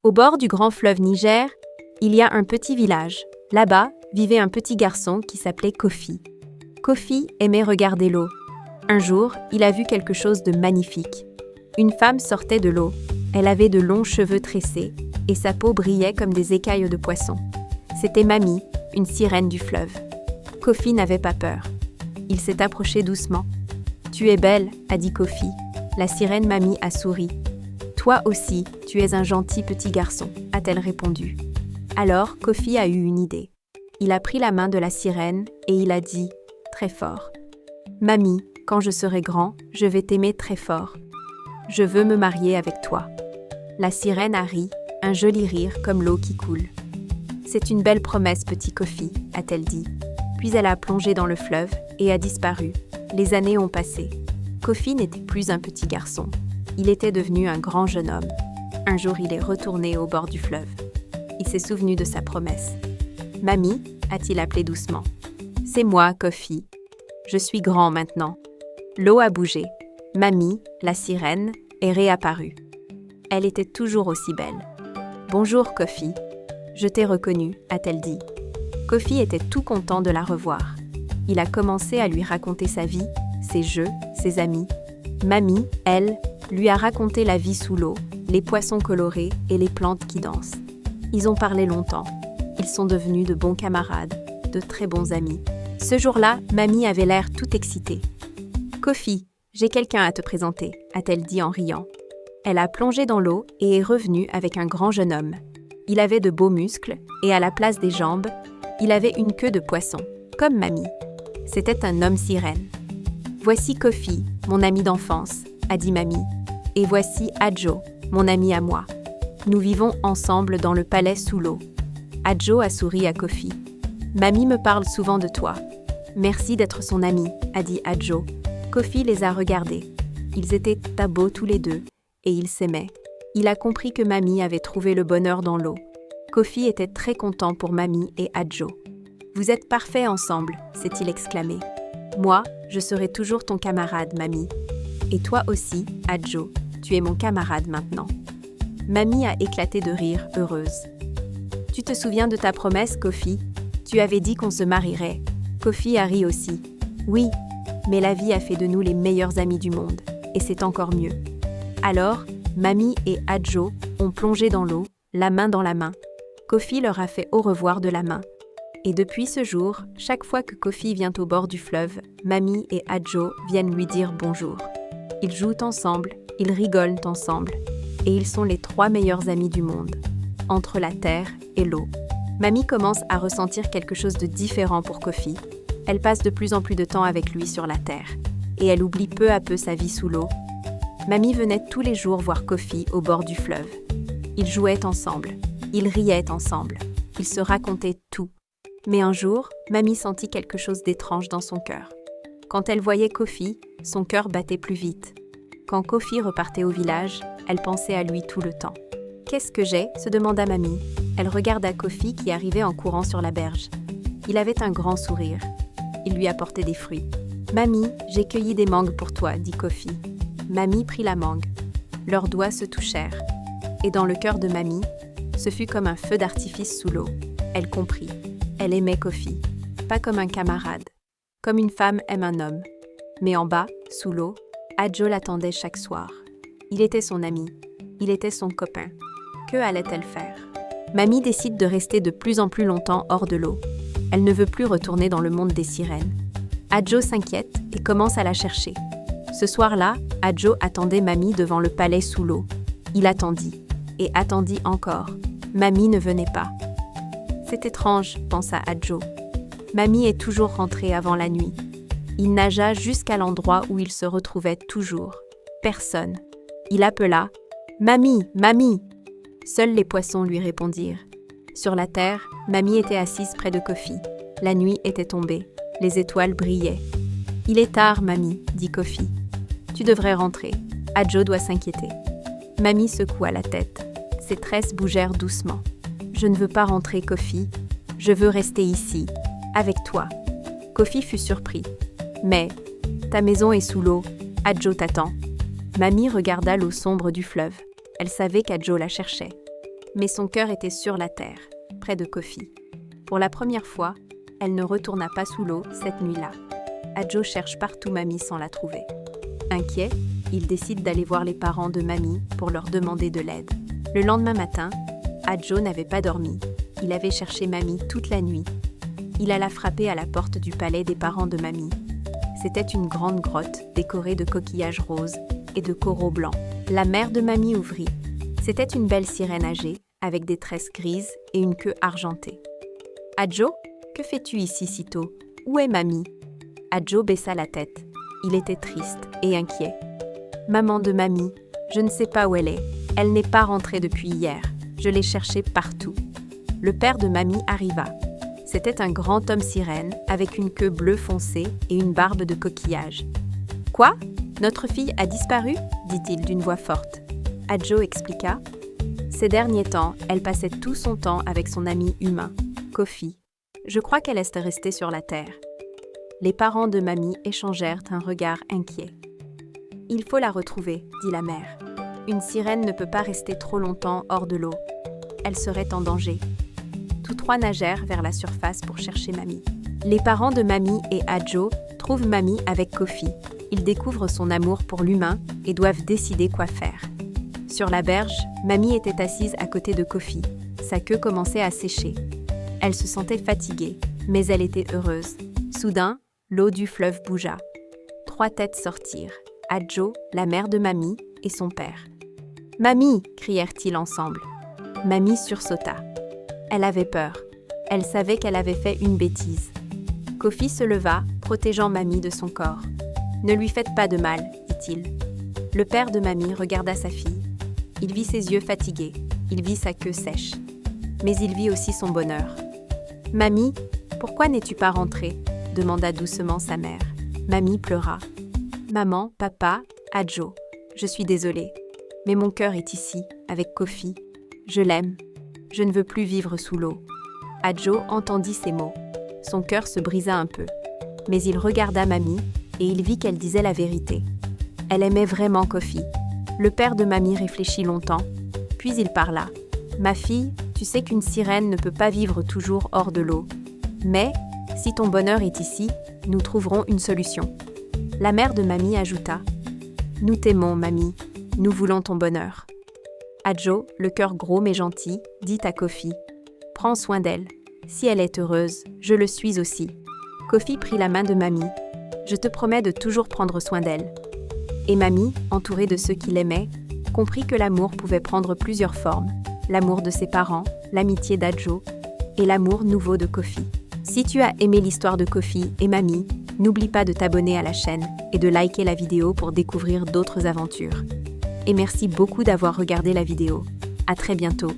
Au bord du grand fleuve Niger, il y a un petit village. Là-bas, vivait un petit garçon qui s'appelait Kofi. Kofi aimait regarder l'eau. Un jour, il a vu quelque chose de magnifique. Une femme sortait de l'eau. Elle avait de longs cheveux tressés et sa peau brillait comme des écailles de poisson. C'était Mamie, une sirène du fleuve. Kofi n'avait pas peur. Il s'est approché doucement. « Tu es belle », a dit Kofi. La sirène Mamie a souri. « Toi aussi, tu es un gentil petit garçon », a-t-elle répondu. Alors, Kofi a eu une idée. Il a pris la main de la sirène et il a dit, très fort, « Mamie, quand je serai grand, je vais t'aimer très fort. Je veux me marier avec toi. » La sirène a ri, un joli rire comme l'eau qui coule. « C'est une belle promesse, petit Kofi », a-t-elle dit. Puis elle a plongé dans le fleuve et a disparu. Les années ont passé. Kofi n'était plus un petit garçon. Il était devenu un grand jeune homme. Un jour, il est retourné au bord du fleuve. Il s'est souvenu de sa promesse. « Mamie » a-t-il appelé doucement. « C'est moi, Kofi. Je suis grand maintenant. » L'eau a bougé. Mamie, la sirène, est réapparue. Elle était toujours aussi belle. « Bonjour, Kofi. Je t'ai reconnu, » a-t-elle dit. Kofi était tout content de la revoir. Il a commencé à lui raconter sa vie, ses jeux, ses amis. Mamie, elle, lui a raconté la vie sous l'eau, les poissons colorés et les plantes qui dansent. Ils ont parlé longtemps. Ils sont devenus de bons camarades, de très bons amis. Ce jour-là, Mamie avait l'air tout excitée. « Kofi, j'ai quelqu'un à te présenter », a-t-elle dit en riant. Elle a plongé dans l'eau et est revenue avec un grand jeune homme. Il avait de beaux muscles et à la place des jambes, il avait une queue de poisson, comme Mamie. C'était un homme sirène. « Voici Kofi, mon ami d'enfance », a dit Mamie. « Et voici Adjo, mon ami à moi. Nous vivons ensemble dans le palais sous l'eau. » Adjo a souri à Kofi. « Mamie me parle souvent de toi. »« Merci d'être son ami », a dit Adjo. Kofi les a regardés. Ils étaient à beaux tous les deux, et ils s'aimaient. Il a compris que Mamie avait trouvé le bonheur dans l'eau. Kofi était très content pour Mamie et Adjo. « Vous êtes parfaits ensemble », s'est-il exclamé. « Moi, je serai toujours ton camarade, Mamie. Et toi aussi, Adjo, tu es mon camarade maintenant. » Mamie a éclaté de rire, heureuse. « Tu te souviens de ta promesse, Kofi ? Tu avais dit qu'on se marierait. » Kofi a ri aussi. « Oui, mais la vie a fait de nous les meilleurs amis du monde, et c'est encore mieux. » Alors, Mamie et Adjo ont plongé dans l'eau, la main dans la main. Kofi leur a fait au revoir de la main. Et depuis ce jour, chaque fois que Kofi vient au bord du fleuve, Mamie et Adjo viennent lui dire bonjour. Ils jouent ensemble, ils rigolent ensemble, et ils sont les 3 meilleurs amis du monde, entre la terre et l'eau. Mamie commence à ressentir quelque chose de différent pour Kofi. Elle passe de plus en plus de temps avec lui sur la terre, et elle oublie peu à peu sa vie sous l'eau. Mamie venait tous les jours voir Kofi au bord du fleuve. Ils jouaient ensemble, ils riaient ensemble, ils se racontaient tout. Mais un jour, Mamie sentit quelque chose d'étrange dans son cœur. Quand elle voyait Kofi, son cœur battait plus vite. Quand Kofi repartait au village, elle pensait à lui tout le temps. « Qu'est-ce que j'ai ?» se demanda Mamie. Elle regarda Kofi qui arrivait en courant sur la berge. Il avait un grand sourire. Il lui apportait des fruits. « Mamie, j'ai cueilli des mangues pour toi », dit Kofi. Mamie prit la mangue. Leurs doigts se touchèrent. Et dans le cœur de Mamie, ce fut comme un feu d'artifice sous l'eau. Elle comprit. Elle aimait Kofi, pas comme un camarade, comme une femme aime un homme. Mais en bas, sous l'eau, Adjo l'attendait chaque soir. Il était son ami, il était son copain. Que allait-elle faire ? Mamie décide de rester de plus en plus longtemps hors de l'eau. Elle ne veut plus retourner dans le monde des sirènes. Adjo s'inquiète et commence à la chercher. Ce soir-là, Adjo attendait Mamie devant le palais sous l'eau. Il attendit, et attendit encore. Mamie ne venait pas. C'est étrange, pensa Adjo. Mamie est toujours rentrée avant la nuit. Il nagea jusqu'à l'endroit où il se retrouvait toujours. Personne. Il appela « Mamie, Mamie !» Seuls les poissons lui répondirent. Sur la terre, Mamie était assise près de Kofi. La nuit était tombée. Les étoiles brillaient. « Il est tard, Mamie, » dit Kofi. « Tu devrais rentrer. Adjo doit s'inquiéter. » Mamie secoua la tête. Ses tresses bougèrent doucement. « Je ne veux pas rentrer, Kofi. Je veux rester ici, avec toi. » Kofi fut surpris. « Mais, ta maison est sous l'eau. Adjo t'attend. » Mamie regarda l'eau sombre du fleuve. Elle savait qu'Adjo la cherchait. Mais son cœur était sur la terre, près de Kofi. Pour la première fois, elle ne retourna pas sous l'eau cette nuit-là. Adjo cherche partout Mamie sans la trouver. Inquiet, il décide d'aller voir les parents de Mamie pour leur demander de l'aide. Le lendemain matin, Adjo n'avait pas dormi. Il avait cherché Mamie toute la nuit. Il alla frapper à la porte du palais des parents de Mamie. C'était une grande grotte décorée de coquillages roses et de coraux blancs. La mère de Mamie ouvrit. C'était une belle sirène âgée, avec des tresses grises et une queue argentée. « Adjo, que fais-tu ici si tôt? Où est Mamie ?» Adjo baissa la tête. Il était triste et inquiet. « Maman de Mamie, je ne sais pas où elle est. Elle n'est pas rentrée depuis hier. Je l'ai cherchée partout. » Le père de Mamie arriva. C'était un grand homme sirène avec une queue bleue foncée et une barbe de coquillage. « Quoi? Notre fille a disparu ?» dit-il d'une voix forte. Adjo expliqua. Ces derniers temps, elle passait tout son temps avec son ami humain, Kofi. Je crois qu'elle est restée sur la terre. Les parents de Mamie échangèrent un regard inquiet. « Il faut la retrouver, dit la mère. Une sirène ne peut pas rester trop longtemps hors de l'eau. Elle serait en danger. » Tous trois nagèrent vers la surface pour chercher Mamie. Les parents de Mamie et Adjo trouvent Mamie avec Kofi. Ils découvrent son amour pour l'humain et doivent décider quoi faire. Sur la berge, Mamie était assise à côté de Kofi. Sa queue commençait à sécher. Elle se sentait fatiguée, mais elle était heureuse. Soudain, l'eau du fleuve bougea. 3 têtes sortirent. Adjo, la mère de Mamie, et son père. « Mamie !» crièrent-ils ensemble. Mamie sursauta. Elle avait peur. Elle savait qu'elle avait fait une bêtise. Kofi se leva, protégeant Mamie de son corps. « Ne lui faites pas de mal, dit-il. » Le père de Mamie regarda sa fille. Il vit ses yeux fatigués. Il vit sa queue sèche. Mais il vit aussi son bonheur. « Mamie, pourquoi n'es-tu pas rentrée ?» demanda doucement sa mère. Mamie pleura. « Maman, papa, Adjo, je suis désolée. Mais mon cœur est ici, avec Kofi. Je l'aime. Je ne veux plus vivre sous l'eau. » Adjo entendit ces mots. Son cœur se brisa un peu. Mais il regarda Mamie et il vit qu'elle disait la vérité. Elle aimait vraiment Kofi. Le père de Mamie réfléchit longtemps, puis il parla. « Ma fille, tu sais qu'une sirène ne peut pas vivre toujours hors de l'eau. Mais, si ton bonheur est ici, nous trouverons une solution. » La mère de Mamie ajouta. « Nous t'aimons, Mamie. Nous voulons ton bonheur. » Adjo, le cœur gros mais gentil, dit à Kofi. « Prends soin d'elle. Si elle est heureuse, je le suis aussi. » Kofi prit la main de Mamie. « Je te promets de toujours prendre soin d'elle. » Et Mamie, entourée de ceux qui l'aimaient, comprit que l'amour pouvait prendre plusieurs formes. L'amour de ses parents, l'amitié d'Adjo et l'amour nouveau de Kofi. Si tu as aimé l'histoire de Kofi et Mamie, n'oublie pas de t'abonner à la chaîne et de liker la vidéo pour découvrir d'autres aventures. Et merci beaucoup d'avoir regardé la vidéo. À très bientôt.